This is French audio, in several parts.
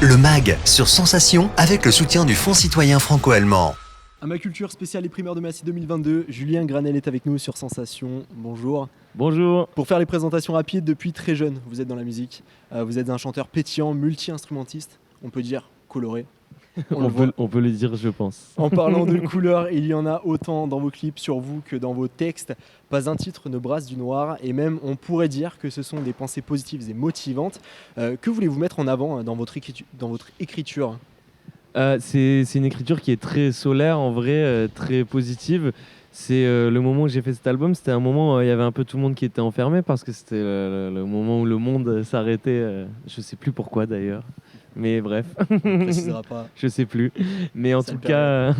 Le MAG sur Sensation avec le soutien du Fonds citoyen franco-allemand. À ma culture spéciale les primeurs de Massy 2022, Julien Granel est avec nous sur Sensation. Bonjour. Bonjour. Pour faire les présentations rapides, depuis très jeune, vous êtes dans la musique. Vous êtes un chanteur pétillant, multi-instrumentiste, on peut dire coloré. On peut le dire, je pense. En parlant de couleurs, il y en a autant dans vos clips sur vous que dans vos textes. Pas un titre ne brasse du noir et même on pourrait dire que ce sont des pensées positives et motivantes. Que voulez-vous mettre en avant dans votre écriture ? C'est une écriture qui est très solaire, en vrai, très positive. C'est le moment où j'ai fait cet album, c'était un moment où il y avait un peu tout le monde qui était enfermé parce que c'était le moment où le monde s'arrêtait. Je sais plus pourquoi d'ailleurs. Mais bref, On ne précisera pas. je sais plus. Mais en tout cas,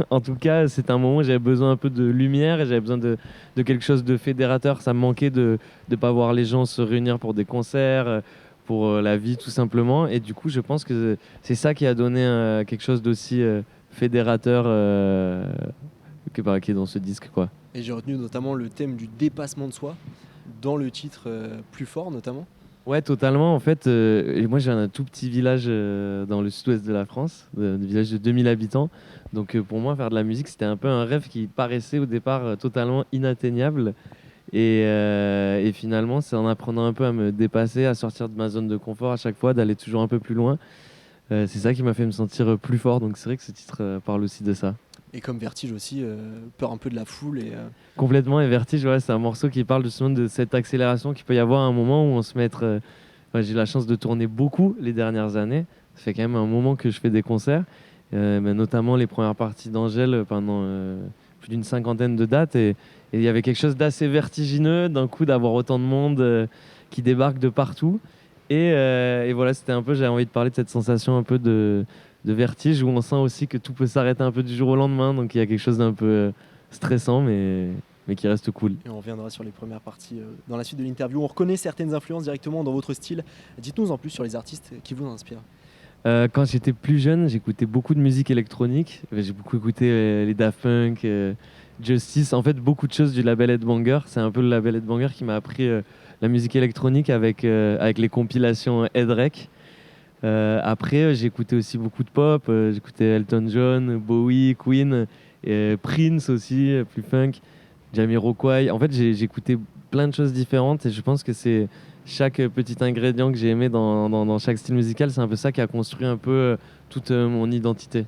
c'est un moment où j'avais besoin un peu de lumière et j'avais besoin de quelque chose de fédérateur. Ça me manquait de ne pas voir les gens se réunir pour des concerts, pour la vie tout simplement. Et du coup, je pense que c'est ça qui a donné quelque chose d'aussi fédérateur qui est dans ce disque, quoi. Et j'ai retenu notamment le thème du dépassement de soi dans le titre Plus fort notamment. Ouais, totalement. En fait, moi j'ai un tout petit village dans le sud-ouest de la France, un village de 2000 habitants. Donc pour moi, faire de la musique, c'était un peu un rêve qui paraissait au départ totalement inatteignable. Et finalement, c'est en apprenant un peu à me dépasser, à sortir de ma zone de confort à chaque fois, d'aller toujours un peu plus loin. C'est ça qui m'a fait me sentir plus fort. Donc c'est vrai que ce titre parle aussi de ça. Et comme Vertige aussi, peur un peu de la foule. Complètement, et Vertige, ouais, c'est un morceau qui parle justement de cette accélération qu'il peut y avoir à un moment où on se met... j'ai eu la chance de tourner beaucoup les dernières années. Ça fait quand même un moment que je fais des concerts, mais notamment les premières parties d'Angèle pendant plus d'une 50aine de dates. Et il y avait quelque chose d'assez vertigineux d'un coup d'avoir autant de monde qui débarque de partout. Et voilà, c'était un peu, j'avais envie de parler de cette sensation un peu de vertige où on sent aussi que tout peut s'arrêter un peu du jour au lendemain. Donc il y a quelque chose d'un peu stressant, mais qui reste cool. Et on reviendra sur les premières parties dans la suite de l'interview. On reconnaît certaines influences directement dans votre style. Dites-nous en plus sur les artistes qui vous inspirent. Quand j'étais plus jeune, j'écoutais beaucoup de musique électronique. J'ai beaucoup écouté les Daft Punk, Justice, en fait beaucoup de choses du label Headbanger. C'est un peu le label Headbanger qui m'a appris la musique électronique avec les compilations Headrec. Après, j'écoutais aussi beaucoup de pop. J'écoutais Elton John, Bowie, Queen, Prince aussi, plus funk, Jamiroquai. En fait, j'écoutais plein de choses différentes et je pense que c'est chaque petit ingrédient que j'ai aimé dans chaque style musical. C'est un peu ça qui a construit un peu toute mon identité.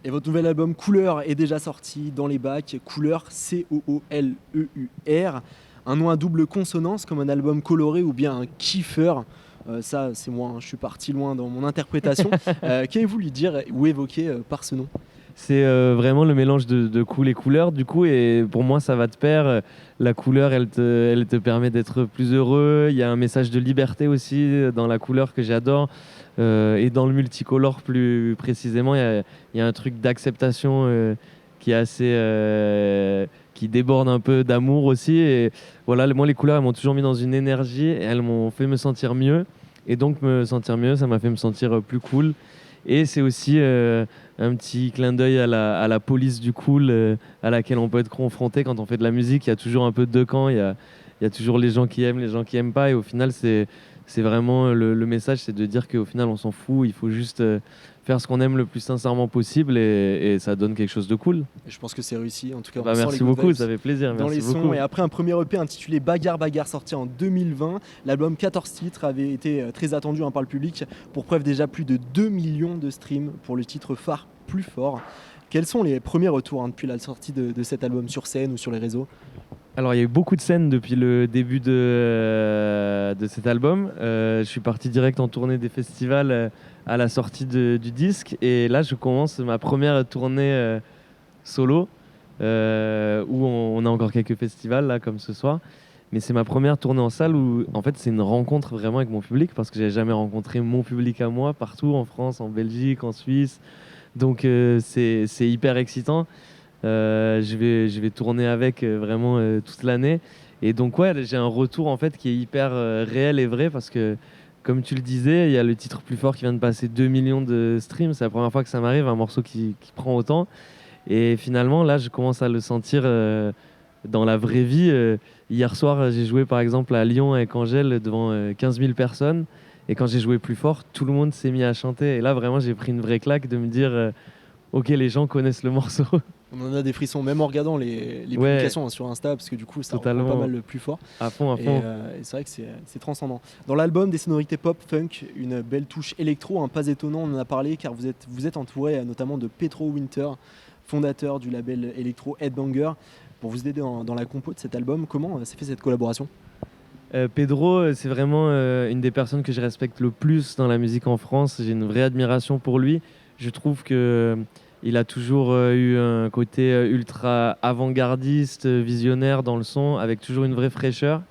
Et votre nouvel album Couleur est déjà sorti dans les bacs. Couleur, Cooleur. Un nom à double consonance comme un album coloré ou bien un kiffeur. Ça, c'est moi, hein, je suis parti loin dans mon interprétation. Qu'avez-vous lui dire ou évoquer par ce nom ? C'est vraiment le mélange de cool et couleur, du coup, et pour moi, ça va de pair. La couleur, elle te permet d'être plus heureux. Il y a un message de liberté aussi dans la couleur que j'adore. Et dans le multicolore, plus précisément, il y a un truc d'acceptation qui est assez... qui déborde un peu d'amour aussi. Et voilà, moi, les couleurs, elles m'ont toujours mis dans une énergie et elles m'ont fait me sentir mieux. Et donc, me sentir mieux, ça m'a fait me sentir plus cool. Et c'est aussi un petit clin d'œil à la police du cool à laquelle on peut être confronté quand on fait de la musique. Il y a toujours un peu deux camps. Il y a toujours les gens qui aiment, les gens qui n'aiment pas. Et au final, c'est vraiment le message, c'est de dire qu'au final, on s'en fout. Il faut juste faire ce qu'on aime le plus sincèrement possible et ça donne quelque chose de cool. Et je pense que c'est réussi. En tout cas, merci beaucoup, ça fait plaisir. Dans merci les beaucoup. sons. Et après un premier EP intitulé Bagarre sorti en 2020, l'album 14 titres avait été très attendu par le public. Pour preuve, déjà plus de 2 millions de streams pour le titre phare Plus fort. Quels sont les premiers retours depuis la sortie de cet album sur scène ou sur les réseaux ? Alors, il y a eu beaucoup de scènes depuis le début de cet album. Je suis parti direct en tournée des festivals à la sortie du disque. Et là, je commence ma première tournée solo, où on a encore quelques festivals, là, comme ce soir. Mais c'est ma première tournée en salle où, en fait, c'est une rencontre vraiment avec mon public parce que j'avais jamais rencontré mon public à moi partout, en France, en Belgique, en Suisse. Donc, c'est hyper excitant. Je vais tourner avec vraiment toute l'année et donc ouais, j'ai un retour en fait qui est hyper réel et vrai parce que comme tu le disais, il y a le titre Plus fort qui vient de passer 2 millions de streams. C'est la première fois que ça m'arrive, un morceau qui prend autant et finalement là je commence à le sentir dans la vraie vie. Hier soir j'ai joué par exemple à Lyon avec Angèle devant 15 000 personnes Et quand j'ai joué plus fort, tout le monde s'est mis à chanter. Et là, vraiment, j'ai pris une vraie claque de me dire ok, les gens connaissent le morceau. On en a des frissons, même en regardant les Ouais. publications sur Insta, parce que du coup, ça rend Totalement. pas mal plus fort. À fond, à Et, fond. et c'est vrai que c'est transcendant. Dans l'album, des sonorités pop, funk, une belle touche électro, pas étonnant, on en a parlé, car vous êtes entouré notamment de Pedro Winter, fondateur du label électro Headbanger, pour vous aider dans la compo de cet album. Comment s'est fait cette collaboration ? Pedro, c'est vraiment une des personnes que je respecte le plus dans la musique en France. J'ai une vraie admiration pour lui. Je trouve que il a toujours eu un côté ultra avant-gardiste, visionnaire dans le son, avec toujours une vraie fraîcheur.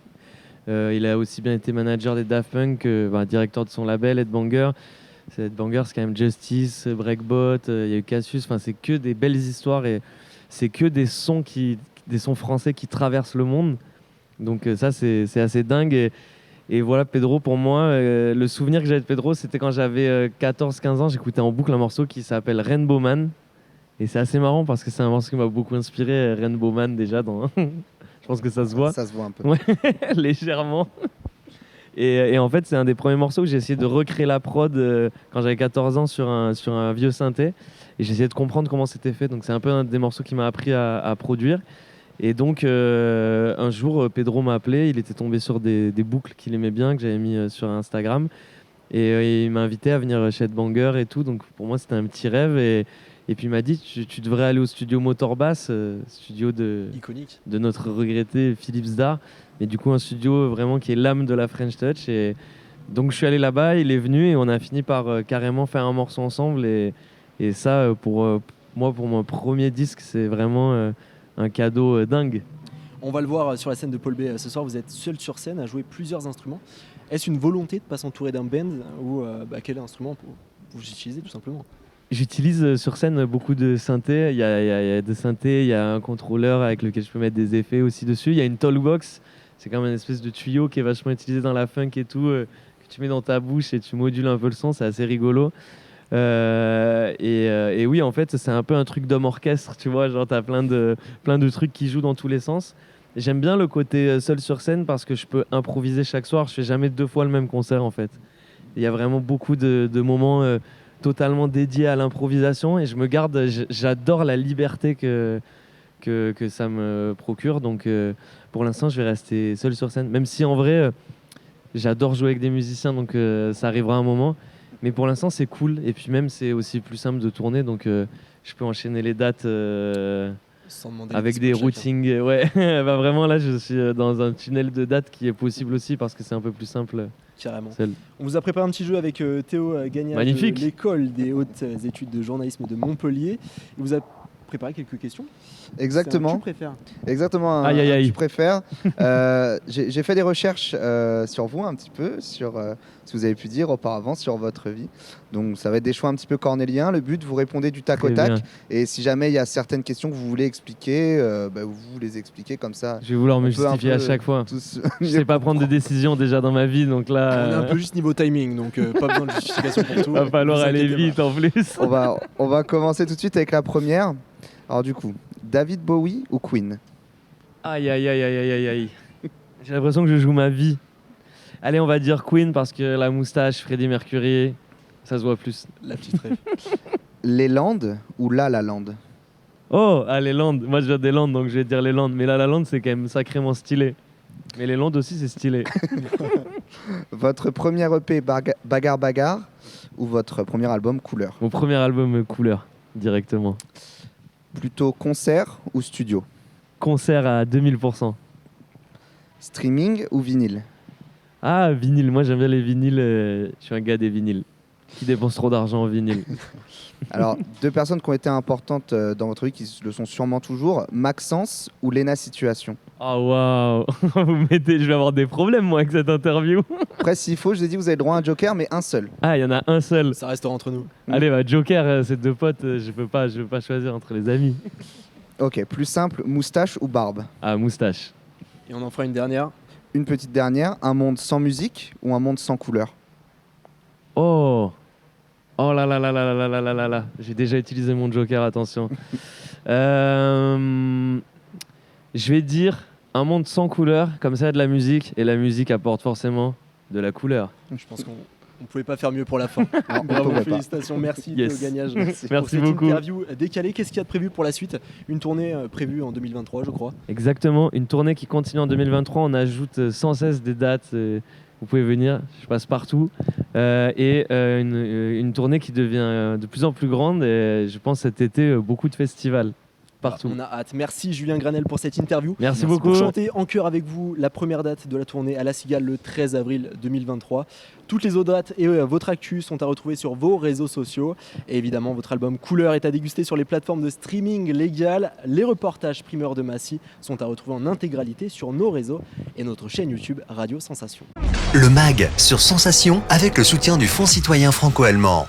Il a aussi bien été manager des Daft Punk, directeur de son label Headbanger. Headbanger, c'est quand même Justice, Breakbot, il y a eu Cassius. Enfin, c'est que des belles histoires et c'est que des sons français qui traversent le monde. Donc ça, c'est assez dingue. Et voilà, Pedro, pour moi, le souvenir que j'avais de Pedro, c'était quand j'avais 14-15 ans, j'écoutais en boucle un morceau qui s'appelle Rainbow Man. Et c'est assez marrant parce que c'est un morceau qui m'a beaucoup inspiré, Rainbow Man déjà. Je pense que ça se voit. Ça se voit un peu. Ouais, légèrement. Et en fait, c'est un des premiers morceaux où j'ai essayé de recréer la prod quand j'avais 14 ans sur un vieux synthé. Et j'ai essayé de comprendre comment c'était fait. Donc c'est un peu un des morceaux qui m'a appris à produire. Et donc un jour, Pedro m'a appelé. Il était tombé sur des boucles qu'il aimait bien, que j'avais mis sur Instagram. Et il m'a invité à venir chez Headbanger et tout. Donc pour moi, c'était un petit rêve. Et puis il m'a dit, tu devrais aller au studio Motorbass, studio Iconique. de notre regretté Philippe Zdar. Mais du coup, un studio vraiment qui est l'âme de la French Touch. Et donc je suis allé là-bas, il est venu et on a fini par carrément faire un morceau ensemble. Et ça, pour moi, pour mon premier disque, c'est vraiment un cadeau dingue. On va le voir sur la scène de Paul B ce soir, vous êtes seul sur scène à jouer plusieurs instruments. Est-ce une volonté de ne pas s'entourer d'un band ou quel instrument vous utilisez tout simplement ? J'utilise sur scène beaucoup de synthés. Il y a des synthés, il y a un contrôleur avec lequel je peux mettre des effets aussi dessus. Il y a une talkbox, c'est comme une espèce de tuyau qui est vachement utilisé dans la funk et tout, que tu mets dans ta bouche et tu modules un peu le son, c'est assez rigolo. Et oui, en fait, c'est un peu un truc d'homme orchestre, tu vois, genre t'as plein de trucs qui jouent dans tous les sens. Et j'aime bien le côté seul sur scène parce que je peux improviser chaque soir, je fais jamais 2 fois le même concert en fait. Il y a vraiment beaucoup de moments totalement dédiés à l'improvisation et j'adore la liberté que ça me procure. Donc pour l'instant, je vais rester seul sur scène, même si en vrai, j'adore jouer avec des musiciens, donc ça arrivera un moment. Mais pour l'instant, c'est cool. Et puis même, c'est aussi plus simple de tourner. Donc, je peux enchaîner les dates Sans demander avec des routings. Ouais, bah, vraiment, là, je suis dans un tunnel de dates qui est possible aussi parce que c'est un peu plus simple. Carrément. Seul. On vous a préparé un petit jeu avec Théo Gagnard Magnifique. de l'école des hautes études de journalisme de Montpellier. Il vous a préparé quelques questions. Exactement. Tu préfères. Exactement. Aïe, aïe, aïe. Tu préfères. J'ai fait des recherches sur vous un petit peu, sur ce que vous avez pu dire auparavant sur votre vie. Donc ça va être des choix un petit peu cornéliens. Le but, vous répondez du tac au Très tac. bien. Et si jamais il y a certaines questions que vous voulez expliquer, vous les expliquez comme ça. Je vais vouloir me On peut un justifier à peu, chaque fois. Tous Je sais pas prendre de décision déjà dans ma vie, donc On est un là, peu juste niveau timing, donc pas besoin de justification pour tout. va falloir Vous aller inquiétez vite en plus. on va commencer tout de suite avec la première. Alors du coup, David Bowie ou Queen? Aïe, aïe, aïe, aïe, aïe, aïe. J'ai l'impression que je joue ma vie. Allez, on va dire Queen parce que la moustache, Freddie Mercury, ça se voit plus. pas. La petite rêve. Les Landes ou La La Land? Oh, les Landes. Moi, je viens des Landes, donc je vais dire les Landes. Mais là, la Lande, c'est quand même sacrément stylé. Mais les Landes aussi, c'est stylé. Votre premier EP Bagarre Bagarre ou votre premier album Couleur? Mon premier album Couleur, directement. Plutôt concert ou studio? Concert à 2000%. Streaming ou vinyle? Ah, vinyle. Moi, j'aime bien les vinyles. Je suis un gars des vinyles. Qui dépense trop d'argent en vinyle. Alors, 2 personnes qui ont été importantes dans votre vie, qui le sont sûrement toujours, Maxence ou Lena Situation? Oh, waouh. Je vais avoir des problèmes, moi, avec cette interview. Après, s'il faut, je vous ai dit, vous avez le droit à un joker, mais un seul. Ah, il y en a un seul. Ça restera entre nous. Allez, bah, Joker, c'est 2 potes. Je peux pas choisir entre les amis. Ok, plus simple, moustache ou barbe? Ah, moustache. Et on en fera une dernière. Une petite dernière, un monde sans musique ou un monde sans couleur? Oh. Oh là là là là là là là là là. J'ai déjà utilisé mon Joker, attention. Je vais dire un monde sans couleur, comme ça il y a de la musique, et la musique apporte forcément de la couleur. Je pense On pouvait pas faire mieux pour la fin. Non, on Bravo, pouvait pas. félicitations, merci Yes. Théo Gagnage. Merci pour cette beaucoup. interview décalée. Qu'est-ce qu'il y a de prévu pour la suite? Une tournée prévue en 2023, je crois. Exactement, une tournée qui continue en 2023. On ajoute sans cesse des dates. Vous pouvez venir, je passe partout. Une tournée qui devient de plus en plus grande. Et je pense cet été, beaucoup de festivals partout. On a hâte. Merci Julien Granel pour cette interview. Merci beaucoup. Pour chanter en chœur avec vous la première date de la tournée à La Cigale le 13 avril 2023. Toutes les autres dates et votre actu sont à retrouver sur vos réseaux sociaux. Et évidemment, votre album Couleur est à déguster sur les plateformes de streaming légales. Les reportages primeurs de Massy sont à retrouver en intégralité sur nos réseaux et notre chaîne YouTube Radio Sensation. Le MAG sur Sensation avec le soutien du Fonds citoyen franco-allemand.